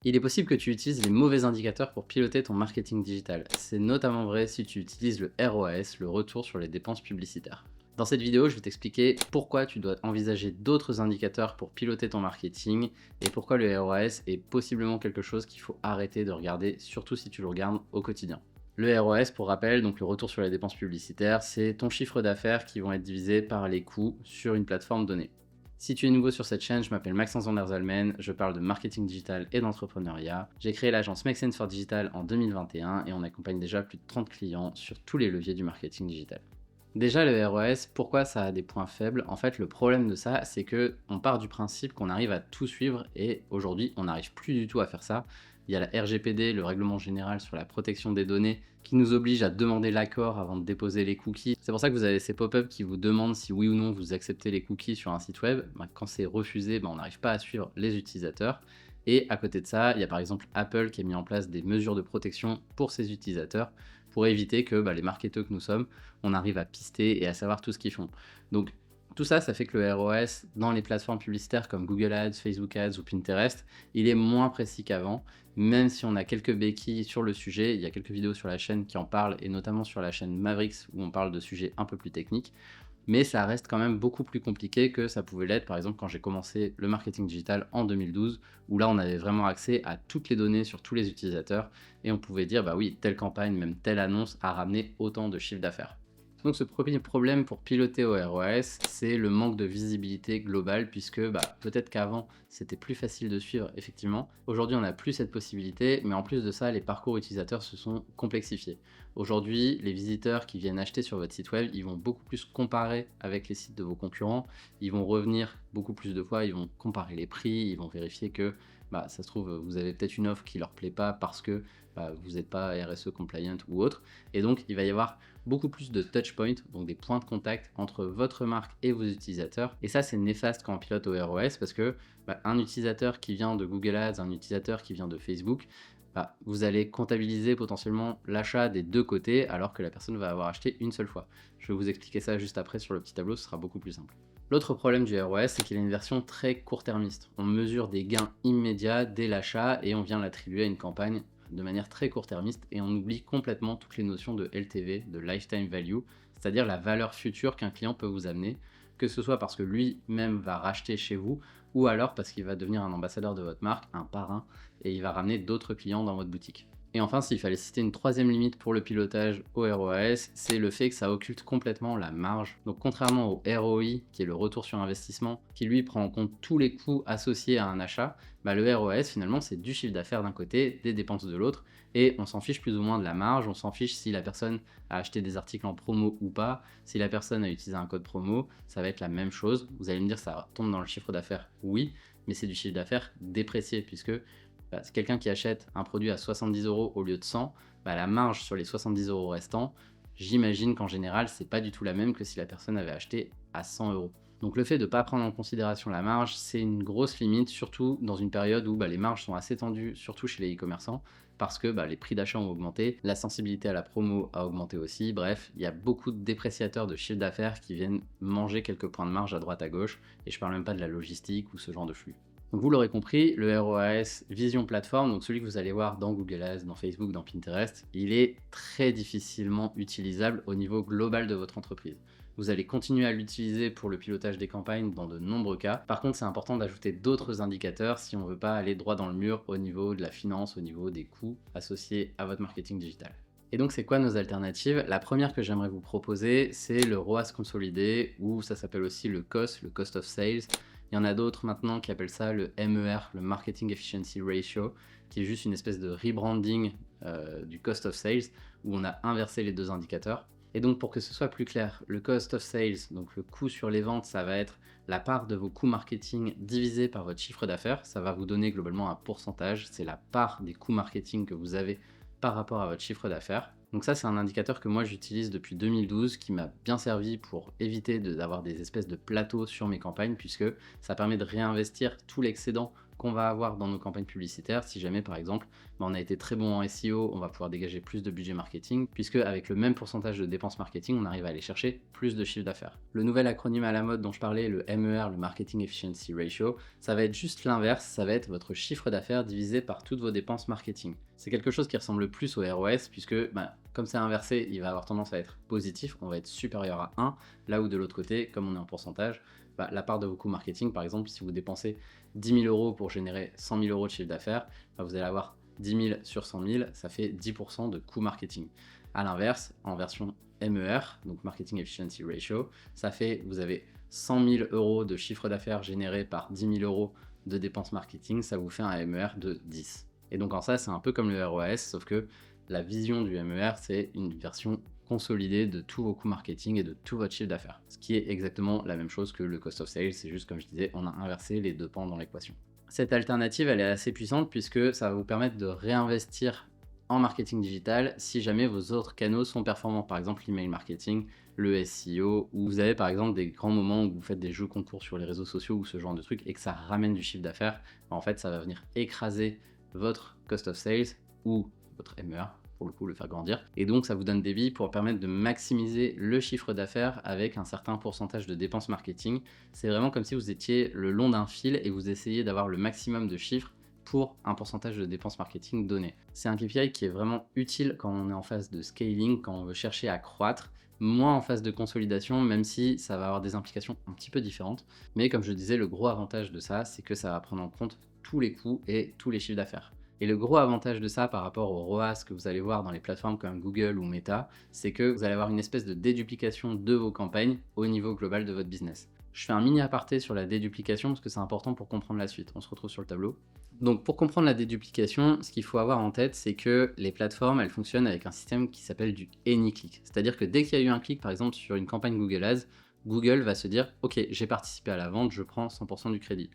Il est possible que tu utilises les mauvais indicateurs pour piloter ton marketing digital. C'est notamment vrai si tu utilises le ROAS, le retour sur les dépenses publicitaires. Dans cette vidéo, je vais t'expliquer pourquoi tu dois envisager d'autres indicateurs pour piloter ton marketing et pourquoi le ROAS est possiblement quelque chose qu'il faut arrêter de regarder, surtout si tu le regardes au quotidien. Le ROAS, pour rappel, donc le retour sur les dépenses publicitaires, c'est ton chiffre d'affaires qui vont être divisés par les coûts sur une plateforme donnée. Si tu es nouveau sur cette chaîne, je m'appelle Maxence van der Zalmen, je parle de marketing digital et d'entrepreneuriat. J'ai créé l'agence Make Sense for Digital en 2021 et on accompagne déjà plus de 30 clients sur tous les leviers du marketing digital. Déjà, le ROS, pourquoi ça a des points faibles? En fait, le problème de ça, c'est que on part du principe qu'on arrive à tout suivre et aujourd'hui, on n'arrive plus du tout à faire ça. Il y a la RGPD, le règlement général sur la protection des données, qui nous oblige à demander l'accord avant de déposer les cookies. C'est pour ça que vous avez ces pop-up qui vous demandent si oui ou non vous acceptez les cookies sur un site web. Quand c'est refusé, on n'arrive pas à suivre les utilisateurs. Et à côté de ça, il y a par exemple Apple qui a mis en place des mesures de protection pour ses utilisateurs pour éviter que les marketeurs que nous sommes, on arrive à pister et à savoir tout ce qu'ils font. Donc tout ça, ça fait que le ROS dans les plateformes publicitaires comme Google Ads, Facebook Ads ou Pinterest, il est moins précis qu'avant, même si on a quelques béquilles sur le sujet. Il y a quelques vidéos sur la chaîne qui en parlent, et notamment sur la chaîne Mavericks où on parle de sujets un peu plus techniques. Mais ça reste quand même beaucoup plus compliqué que ça pouvait l'être, par exemple, quand j'ai commencé le marketing digital en 2012, où là, on avait vraiment accès à toutes les données sur tous les utilisateurs, et on pouvait dire, bah oui, telle campagne, même telle annonce a ramené autant de chiffre d'affaires. Donc ce premier problème pour piloter au ROS, c'est le manque de visibilité globale, puisque peut-être qu'avant c'était plus facile de suivre effectivement. Aujourd'hui on n'a plus cette possibilité, mais en plus de ça, les parcours utilisateurs se sont complexifiés. Aujourd'hui, les visiteurs qui viennent acheter sur votre site web, ils vont beaucoup plus comparer avec les sites de vos concurrents, ils vont revenir beaucoup plus de fois, ils vont comparer les prix, ils vont vérifier que ça se trouve, vous avez peut-être une offre qui leur plaît pas parce que vous n'êtes pas RSE compliant ou autre. Et donc, il va y avoir beaucoup plus de touch points, donc des points de contact entre votre marque et vos utilisateurs. Et ça, c'est néfaste quand on pilote au ROS parce que un utilisateur qui vient de Google Ads, un utilisateur qui vient de Facebook, vous allez comptabiliser potentiellement l'achat des deux côtés alors que la personne va avoir acheté une seule fois. Je vais vous expliquer ça juste après sur le petit tableau, ce sera beaucoup plus simple. L'autre problème du ROS, c'est qu'il a une version très court-termiste. On mesure des gains immédiats dès l'achat et on vient l'attribuer à une campagne de manière très court-termiste et on oublie complètement toutes les notions de LTV, de lifetime value, c'est-à-dire la valeur future qu'un client peut vous amener, que ce soit parce que lui-même va racheter chez vous ou alors parce qu'il va devenir un ambassadeur de votre marque, un parrain, et il va ramener d'autres clients dans votre boutique. Et enfin, s'il fallait citer une troisième limite pour le pilotage au ROAS, c'est le fait que ça occulte complètement la marge. Donc contrairement au ROI, qui est le retour sur investissement, qui lui prend en compte tous les coûts associés à un achat, le ROAS finalement c'est du chiffre d'affaires d'un côté, des dépenses de l'autre, et on s'en fiche plus ou moins de la marge, on s'en fiche si la personne a acheté des articles en promo ou pas, si la personne a utilisé un code promo, ça va être la même chose. Vous allez me dire ça tombe dans le chiffre d'affaires, oui, mais c'est du chiffre d'affaires déprécié puisque c'est quelqu'un qui achète un produit à 70 euros au lieu de 100, la marge sur les 70 euros restants, j'imagine qu'en général, c'est pas du tout la même que si la personne avait acheté à 100 euros. Donc le fait de ne pas prendre en considération la marge, c'est une grosse limite, surtout dans une période où les marges sont assez tendues, surtout chez les e-commerçants, parce que les prix d'achat ont augmenté, la sensibilité à la promo a augmenté aussi, bref, il y a beaucoup de dépréciateurs de chiffre d'affaires qui viennent manger quelques points de marge à droite à gauche, et je parle même pas de la logistique ou ce genre de flux. Donc vous l'aurez compris, le ROAS Vision Plateforme, donc celui que vous allez voir dans Google Ads, dans Facebook, dans Pinterest, il est très difficilement utilisable au niveau global de votre entreprise. Vous allez continuer à l'utiliser pour le pilotage des campagnes dans de nombreux cas. Par contre, c'est important d'ajouter d'autres indicateurs si on ne veut pas aller droit dans le mur au niveau de la finance, au niveau des coûts associés à votre marketing digital. Et donc, c'est quoi nos alternatives? La première que j'aimerais vous proposer, c'est le ROAS consolidé, ou ça s'appelle aussi le COS, le Cost of Sales. Il y en a d'autres maintenant qui appellent ça le MER, le Marketing Efficiency Ratio, qui est juste une espèce de rebranding du Cost of Sales, où on a inversé les deux indicateurs. Et donc pour que ce soit plus clair, le Cost of Sales, donc le coût sur les ventes, ça va être la part de vos coûts marketing divisé par votre chiffre d'affaires. Ça va vous donner globalement un pourcentage, c'est la part des coûts marketing que vous avez par rapport à votre chiffre d'affaires. Donc ça, c'est un indicateur que moi j'utilise depuis 2012 qui m'a bien servi pour éviter d'avoir des espèces de plateaux sur mes campagnes puisque ça permet de réinvestir tout l'excédent qu'on va avoir dans nos campagnes publicitaires. Si jamais par exemple on a été très bon en SEO, on va pouvoir dégager plus de budget marketing, puisque avec le même pourcentage de dépenses marketing, on arrive à aller chercher plus de chiffre d'affaires. Le nouvel acronyme à la mode dont je parlais, le MER, le Marketing Efficiency Ratio, ça va être juste l'inverse, ça va être votre chiffre d'affaires divisé par toutes vos dépenses marketing. C'est quelque chose qui ressemble le plus au ROS, puisque comme c'est inversé, il va avoir tendance à être positif, on va être supérieur à 1, là où de l'autre côté, comme on est en pourcentage, la part de vos coûts marketing, par exemple, si vous dépensez 10 000 euros pour générer 100 000 euros de chiffre d'affaires, vous allez avoir 10 000 sur 100 000, ça fait 10% de coûts marketing. A l'inverse, en version MER, donc Marketing Efficiency Ratio, ça fait, vous avez 100 000 euros de chiffre d'affaires généré par 10 000 euros de dépenses marketing, ça vous fait un MER de 10. Et donc en ça, c'est un peu comme le ROAS, sauf que la vision du MER, c'est une version consolidée de tous vos coûts marketing et de tout votre chiffre d'affaires. Ce qui est exactement la même chose que le cost of sales, c'est juste comme je disais, on a inversé les deux pans dans l'équation. Cette alternative, elle est assez puissante puisque ça va vous permettre de réinvestir en marketing digital si jamais vos autres canaux sont performants, par exemple l'email marketing, le SEO, ou vous avez par exemple des grands moments où vous faites des jeux concours sur les réseaux sociaux ou ce genre de trucs et que ça ramène du chiffre d'affaires, en fait ça va venir écraser votre cost of sales ou votre MER, pour le coup le faire grandir, et donc ça vous donne des billes pour permettre de maximiser le chiffre d'affaires avec un certain pourcentage de dépenses marketing. C'est vraiment comme si vous étiez le long d'un fil et vous essayez d'avoir le maximum de chiffres pour un pourcentage de dépenses marketing donné. C'est un KPI qui est vraiment utile quand on est en phase de scaling, quand on veut chercher à croître, moins en phase de consolidation, même si ça va avoir des implications un petit peu différentes. Mais comme je disais, le gros avantage de ça, c'est que ça va prendre en compte tous les coûts et tous les chiffres d'affaires. Et le gros avantage de ça par rapport au ROAS que vous allez voir dans les plateformes comme Google ou Meta, c'est que vous allez avoir une espèce de déduplication de vos campagnes au niveau global de votre business. Je fais un mini aparté sur la déduplication parce que c'est important pour comprendre la suite. On se retrouve sur le tableau. Donc pour comprendre la déduplication, ce qu'il faut avoir en tête, c'est que les plateformes, elles fonctionnent avec un système qui s'appelle du AnyClick. C'est-à-dire que dès qu'il y a eu un clic, par exemple, sur une campagne Google Ads, Google va se dire « Ok, j'ai participé à la vente, je prends 100% du crédit ».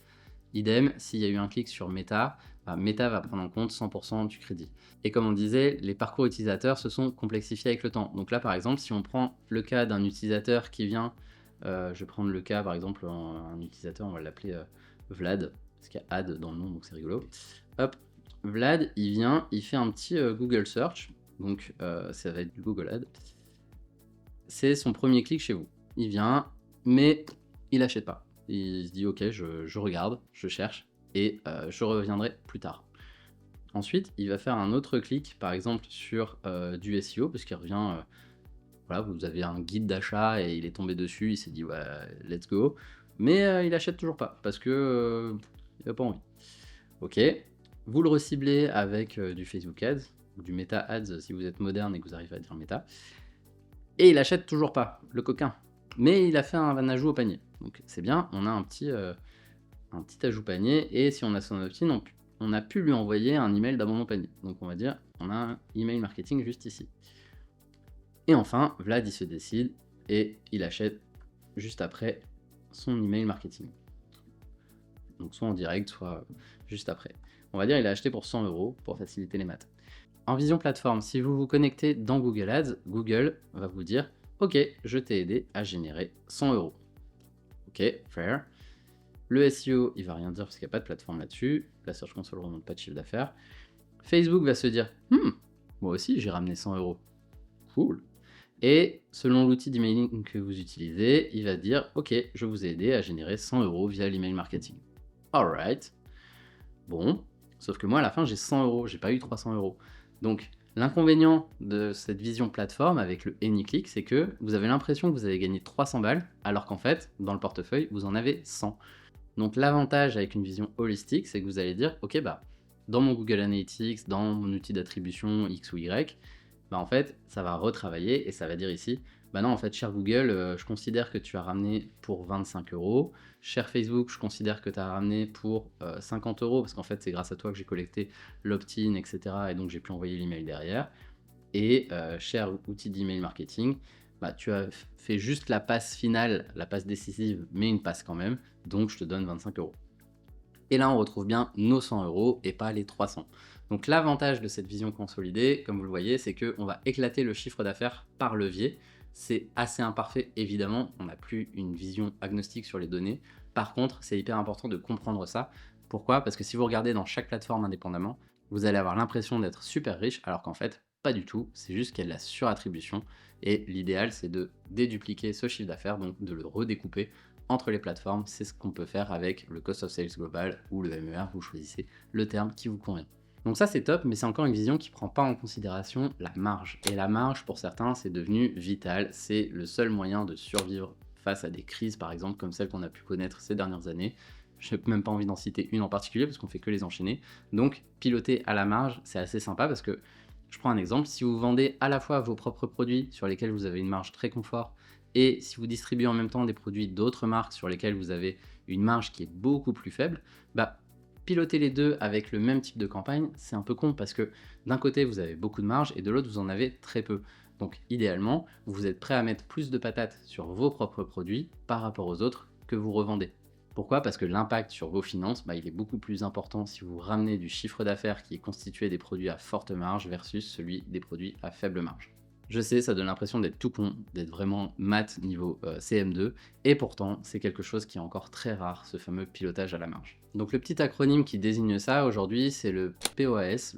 Idem, s'il y a eu un clic sur Meta, Meta va prendre en compte 100% du crédit. Et comme on disait, les parcours utilisateurs se sont complexifiés avec le temps. Donc là, par exemple, si on prend le cas d'un utilisateur qui vient, je vais prendre le cas, par exemple, un utilisateur, on va l'appeler Vlad, parce qu'il y a ad dans le nom, donc c'est rigolo. Hop, Vlad, il vient, il fait un petit Google Search, donc ça va être du Google Ad. C'est son premier clic chez vous. Il vient, mais il n'achète pas. Il se dit ok, je regarde, je cherche et je reviendrai plus tard. Ensuite, il va faire un autre clic, par exemple sur du SEO, parce qu'il revient, voilà, vous avez un guide d'achat et il est tombé dessus, il s'est dit ouais, let's go, mais il achète toujours pas parce que il n'a pas envie. Ok, vous le reciblez avec du Facebook Ads, ou du Meta Ads si vous êtes moderne et que vous arrivez à dire Meta, et il achète toujours pas, le coquin. Mais il a fait un ajout au panier. Donc c'est bien, on a un petit ajout panier, et si on a son opt-in, on a pu lui envoyer un email d'abandon panier. Donc on va dire, on a un email marketing juste ici. Et enfin, Vlad il se décide et il achète juste après son email marketing. Donc soit en direct, soit juste après. On va dire il a acheté pour 100 € pour faciliter les maths. En vision plateforme, si vous vous connectez dans Google Ads, Google va vous dire ok, je t'ai aidé à générer 100 €. Ok, fair. Le SEO, il va rien dire parce qu'il n'y a pas de plateforme là-dessus. La Search Console ne remonte pas de chiffre d'affaires. Facebook va se dire moi aussi j'ai ramené 100 €. Cool. Et selon l'outil d'emailing que vous utilisez, il va dire ok, je vous ai aidé à générer 100 € via l'email marketing. Alright. Bon, sauf que moi à la fin j'ai 100 €, j'ai pas eu 300 €. Donc l'inconvénient de cette vision plateforme avec le AnyClick, c'est que vous avez l'impression que vous avez gagné 300 balles, alors qu'en fait, dans le portefeuille, vous en avez 100. Donc l'avantage avec une vision holistique, c'est que vous allez dire, ok, dans mon Google Analytics, dans mon outil d'attribution X ou Y, en fait, ça va retravailler et ça va dire ici, non, en fait, cher Google, je considère que tu as ramené pour 25 €. Cher Facebook, je considère que tu as ramené pour 50 €, parce qu'en fait, c'est grâce à toi que j'ai collecté l'opt-in, etc. Et donc, j'ai pu envoyer l'email derrière. Et cher outil d'email marketing, tu as fait juste la passe finale, la passe décisive, mais une passe quand même, donc je te donne 25 €. Et là, on retrouve bien nos 100 € et pas les 300. Donc l'avantage de cette vision consolidée, comme vous le voyez, c'est qu'on va éclater le chiffre d'affaires par levier. C'est assez imparfait, évidemment, on n'a plus une vision agnostique sur les données. Par contre, c'est hyper important de comprendre ça, Pourquoi? Parce que si vous regardez dans chaque plateforme indépendamment, vous allez avoir l'impression d'être super riche, alors qu'en fait, pas du tout. C'est juste qu'il y a de la surattribution. Et l'idéal, c'est de dédupliquer ce chiffre d'affaires, donc de le redécouper entre les plateformes. C'est ce qu'on peut faire avec le Cost of Sales Global ou le MER. Vous choisissez le terme qui vous convient. Donc ça, c'est top, mais c'est encore une vision qui ne prend pas en considération la marge. Et la marge, pour certains, c'est devenu vital. C'est le seul moyen de survivre face à des crises, par exemple, comme celle qu'on a pu connaître ces dernières années. Je n'ai même pas envie d'en citer une en particulier parce qu'on fait que les enchaîner. Donc, piloter à la marge, c'est assez sympa parce que, je prends un exemple, si vous vendez à la fois vos propres produits sur lesquels vous avez une marge très confort et si vous distribuez en même temps des produits d'autres marques sur lesquels vous avez une marge qui est beaucoup plus faible, bah, piloter les deux avec le même type de campagne, c'est un peu con parce que d'un côté, vous avez beaucoup de marge et de l'autre, vous en avez très peu. Donc, idéalement, vous êtes prêt à mettre plus de patates sur vos propres produits par rapport aux autres que vous revendez. Pourquoi? Parce que l'impact sur vos finances, il est beaucoup plus important si vous ramenez du chiffre d'affaires qui est constitué des produits à forte marge versus celui des produits à faible marge. Je sais, ça donne l'impression d'être tout con, d'être vraiment maths niveau CM2, et pourtant, c'est quelque chose qui est encore très rare, ce fameux pilotage à la marge. Donc le petit acronyme qui désigne ça aujourd'hui, c'est le POAS,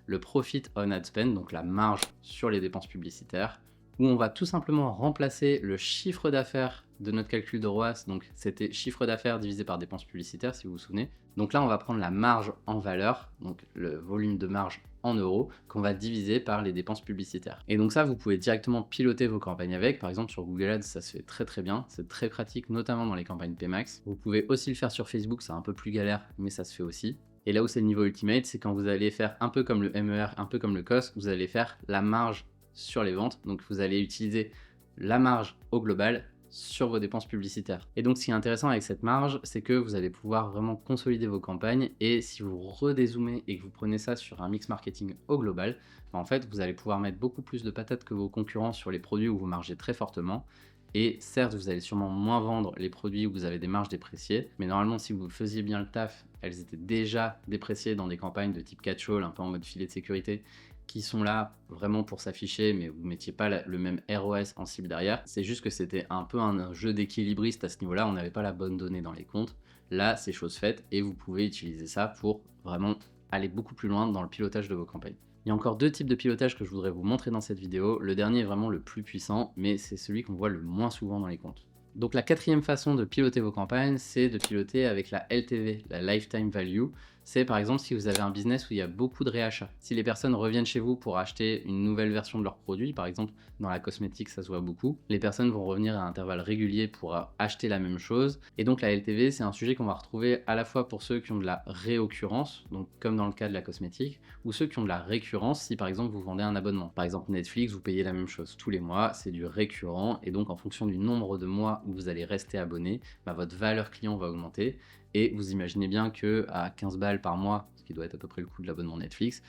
le Profit on Ad Spend, donc la marge sur les dépenses publicitaires, où on va tout simplement remplacer le chiffre d'affaires de notre calcul de ROAS, donc c'était chiffre d'affaires divisé par dépenses publicitaires si vous vous souvenez. Donc là on va prendre la marge en valeur, donc le volume de marge en euros, qu'on va diviser par les dépenses publicitaires. Et donc ça vous pouvez directement piloter vos campagnes avec, par exemple sur Google Ads ça se fait très très bien, c'est très pratique notamment dans les campagnes PMax. Vous pouvez aussi le faire sur Facebook, c'est un peu plus galère mais ça se fait aussi. Et là où c'est le niveau ultimate, c'est quand vous allez faire un peu comme le MER, un peu comme le cost, vous allez faire la marge sur les ventes, donc vous allez utiliser la marge au global sur vos dépenses publicitaires. Et donc ce qui est intéressant avec cette marge, c'est que vous allez pouvoir vraiment consolider vos campagnes et si vous redézoomez et que vous prenez ça sur un mix marketing au global, en fait vous allez pouvoir mettre beaucoup plus de patates que vos concurrents sur les produits où vous margez très fortement. Et certes, vous allez sûrement moins vendre les produits où vous avez des marges dépréciées, mais normalement, si vous faisiez bien le taf, elles étaient déjà dépréciées dans des campagnes de type catch-all, un peu en mode filet de sécurité, qui sont là vraiment pour s'afficher, mais vous ne mettiez pas le même ROS en cible derrière. C'est juste que c'était un peu un jeu d'équilibriste à ce niveau-là, on n'avait pas la bonne donnée dans les comptes. Là, c'est chose faite et vous pouvez utiliser ça pour vraiment aller beaucoup plus loin dans le pilotage de vos campagnes. Il y a encore deux types de pilotage que je voudrais vous montrer dans cette vidéo. Le dernier est vraiment le plus puissant, mais c'est celui qu'on voit le moins souvent dans les comptes. Donc la quatrième façon de piloter vos campagnes, c'est de piloter avec la LTV, la Lifetime Value. C'est par exemple si vous avez un business où il y a beaucoup de réachats. Si les personnes reviennent chez vous pour acheter une nouvelle version de leur produit, par exemple dans la cosmétique ça se voit beaucoup, les personnes vont revenir à intervalles réguliers pour acheter la même chose. Et donc la LTV c'est un sujet qu'on va retrouver à la fois pour ceux qui ont de la réoccurrence, donc comme dans le cas de la cosmétique, ou ceux qui ont de la récurrence si par exemple vous vendez un abonnement. Par exemple Netflix, vous payez la même chose tous les mois, c'est du récurrent et donc en fonction du nombre de mois où vous allez rester abonné, votre valeur client va augmenter. Et vous imaginez bien que à 15 balles par mois, ce qui doit être à peu près le coût de l'abonnement Netflix,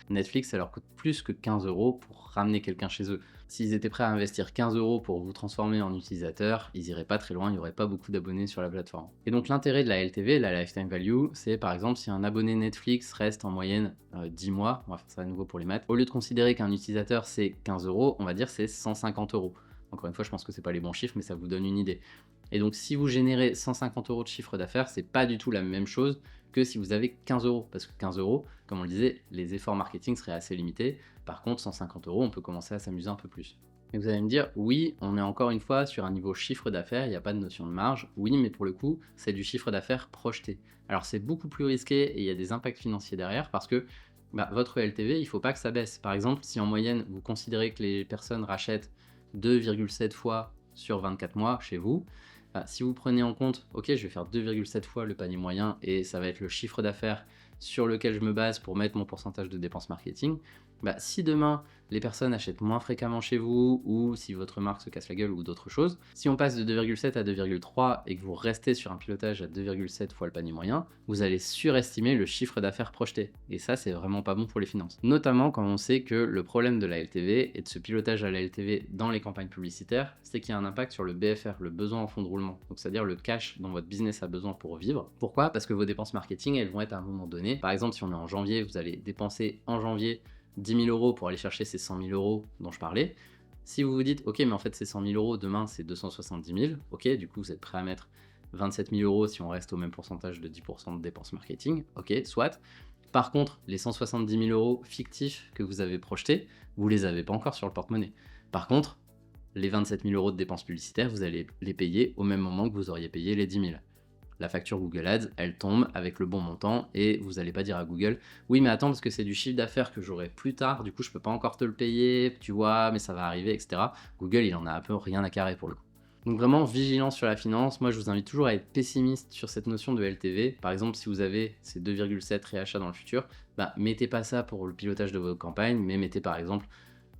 ça leur coûte plus que 15 euros pour ramener quelqu'un chez eux. S'ils étaient prêts à investir 15 euros pour vous transformer en utilisateur, ils iraient pas très loin, il n'y aurait pas beaucoup d'abonnés sur la plateforme. Et donc l'intérêt de la LTV, la Lifetime Value, c'est par exemple si un abonné Netflix reste en moyenne 10 mois, on va faire ça à nouveau pour les maths, au lieu de considérer qu'un utilisateur c'est 15 euros, on va dire c'est 150 euros. Encore une fois, je pense que c'est pas les bons chiffres, mais ça vous donne une idée. Et donc, si vous générez 150 euros de chiffre d'affaires, c'est pas du tout la même chose que si vous avez 15 euros. Parce que 15 euros, comme on le disait, les efforts marketing seraient assez limités. Par contre, 150 euros, on peut commencer à s'amuser un peu plus. Et vous allez me dire, oui, on est encore une fois sur un niveau chiffre d'affaires, il n'y a pas de notion de marge. Oui, mais pour le coup, c'est du chiffre d'affaires projeté. Alors, c'est beaucoup plus risqué et il y a des impacts financiers derrière parce que votre LTV, il ne faut pas que ça baisse. Par exemple, si en moyenne, vous considérez que les personnes rachètent 2,7 fois sur 24 mois chez vous, si vous prenez en compte, ok, je vais faire 2,7 fois le panier moyen et ça va être le chiffre d'affaires sur lequel je me base pour mettre mon pourcentage de dépenses marketing, si demain les personnes achètent moins fréquemment chez vous ou si votre marque se casse la gueule ou d'autres choses, si on passe de 2,7 à 2,3 et que vous restez sur un pilotage à 2,7 fois le panier moyen, vous allez surestimer le chiffre d'affaires projeté. Et ça, c'est vraiment pas bon pour les finances. Notamment quand on sait que le problème de la LTV et de ce pilotage à la LTV dans les campagnes publicitaires, c'est qu'il y a un impact sur le BFR, le besoin en fonds de roulement. Donc c'est-à-dire le cash dont votre business a besoin pour vivre. Pourquoi? Parce que vos dépenses marketing, elles vont être à un moment donné. Par exemple, si on est en janvier, vous allez dépenser en janvier 10 000 euros pour aller chercher ces 100 000 euros dont je parlais. Si vous vous dites, ok, mais en fait, ces 100 000 euros, demain, c'est 270 000, ok, du coup, vous êtes prêt à mettre 27 000 euros si on reste au même pourcentage de 10% de dépenses marketing, ok, soit. Par contre, les 170 000 euros fictifs que vous avez projetés, vous les avez pas encore sur le porte-monnaie. Par contre, les 27 000 euros de dépenses publicitaires, vous allez les payer au même moment que vous auriez payé les 10 000. La facture Google Ads, elle tombe avec le bon montant et vous n'allez pas dire à Google « Oui, mais attends, parce que c'est du chiffre d'affaires que j'aurai plus tard, du coup, je peux pas encore te le payer, tu vois, mais ça va arriver, etc. » Google, il en a un peu rien à carrer pour le coup. Donc vraiment, vigilance sur la finance. Moi, je vous invite toujours à être pessimiste sur cette notion de LTV. Par exemple, si vous avez ces 2,7 réachats dans le futur, mettez pas ça pour le pilotage de vos campagnes, mais mettez par exemple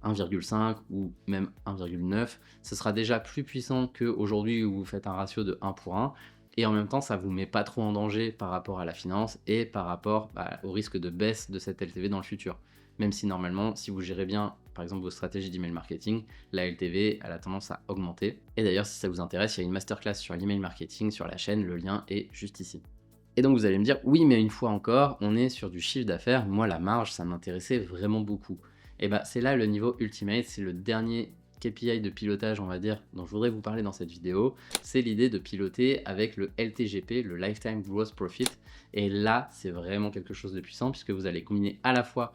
1,5 ou même 1,9. Ce sera déjà plus puissant qu'aujourd'hui où vous faites un ratio de 1 pour 1. Et en même temps, ça ne vous met pas trop en danger par rapport à la finance et par rapport au risque de baisse de cette LTV dans le futur. Même si normalement, si vous gérez bien, par exemple, vos stratégies d'email marketing, la LTV, elle a tendance à augmenter. Et d'ailleurs, si ça vous intéresse, il y a une masterclass sur l'email marketing sur la chaîne, le lien est juste ici. Et donc vous allez me dire, oui, mais une fois encore, on est sur du chiffre d'affaires. Moi, la marge, ça m'intéressait vraiment beaucoup. Et c'est là le niveau ultimate, c'est le dernier KPI de pilotage, on va dire, dont je voudrais vous parler dans cette vidéo. C'est l'idée de piloter avec le LTGP, le Lifetime Gross Profit. Et là, c'est vraiment quelque chose de puissant puisque vous allez combiner à la fois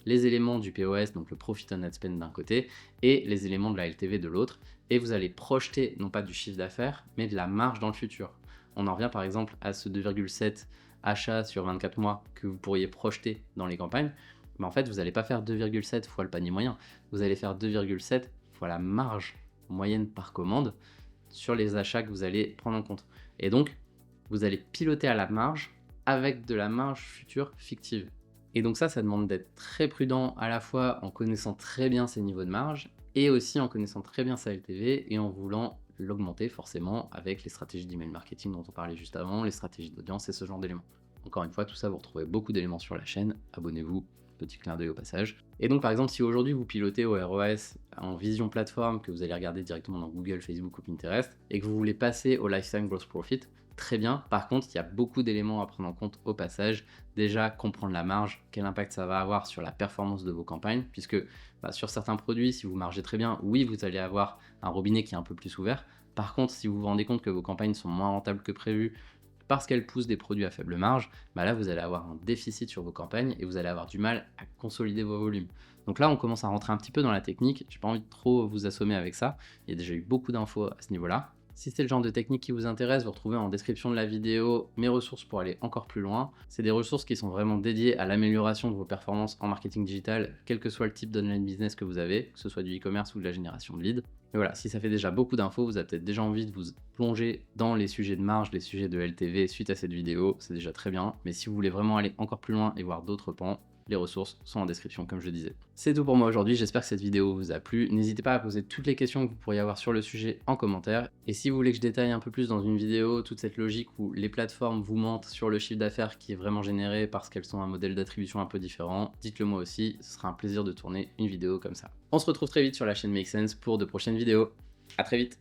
les éléments du POS, donc le Profit on Ad Spend d'un côté, et les éléments de la LTV de l'autre. Et vous allez projeter, non pas du chiffre d'affaires, mais de la marge dans le futur. On en revient par exemple à ce 2,7 achats sur 24 mois que vous pourriez projeter dans les campagnes. Mais en fait, vous n'allez pas faire 2,7 fois le panier moyen. Vous allez faire 2,7 fois la marge moyenne par commande sur les achats que vous allez prendre en compte. Et donc, vous allez piloter à la marge avec de la marge future fictive. Et donc ça demande d'être très prudent à la fois en connaissant très bien ses niveaux de marge et aussi en connaissant très bien sa LTV et en voulant l'augmenter forcément avec les stratégies d'email marketing dont on parlait juste avant, les stratégies d'audience et ce genre d'éléments. Encore une fois, tout ça, vous retrouvez beaucoup d'éléments sur la chaîne. Abonnez-vous, petit clin d'œil au passage. Et donc par exemple, si aujourd'hui vous pilotez au ROAS en vision plateforme, que vous allez regarder directement dans Google, Facebook ou Pinterest, et que vous voulez passer au Lifetime Gross Profit, très bien. Par contre, il y a beaucoup d'éléments à prendre en compte au passage. Déjà, comprendre la marge, quel impact ça va avoir sur la performance de vos campagnes, puisque sur certains produits, si vous margez très bien, oui, vous allez avoir un robinet qui est un peu plus ouvert. Par contre, si vous vous rendez compte que vos campagnes sont moins rentables que prévu, parce qu'elles poussent des produits à faible marge, là vous allez avoir un déficit sur vos campagnes et vous allez avoir du mal à consolider vos volumes. Donc là on commence à rentrer un petit peu dans la technique, j'ai pas envie de trop vous assommer avec ça, il y a déjà eu beaucoup d'infos à ce niveau-là. Si c'est le genre de technique qui vous intéresse, vous retrouvez en description de la vidéo mes ressources pour aller encore plus loin. C'est des ressources qui sont vraiment dédiées à l'amélioration de vos performances en marketing digital, quel que soit le type d'online business que vous avez, que ce soit du e-commerce ou de la génération de leads. Et voilà, si ça fait déjà beaucoup d'infos, vous avez peut-être déjà envie de vous plonger dans les sujets de marge, les sujets de LTV suite à cette vidéo, c'est déjà très bien. Mais si vous voulez vraiment aller encore plus loin et voir d'autres pans, les ressources sont en description comme je disais. C'est tout pour moi aujourd'hui, j'espère que cette vidéo vous a plu. N'hésitez pas à poser toutes les questions que vous pourriez avoir sur le sujet en commentaire. Et si vous voulez que je détaille un peu plus dans une vidéo toute cette logique où les plateformes vous mentent sur le chiffre d'affaires qui est vraiment généré parce qu'elles sont un modèle d'attribution un peu différent, dites-le moi aussi, ce sera un plaisir de tourner une vidéo comme ça. On se retrouve très vite sur la chaîne Make Sense pour de prochaines vidéos. À très vite.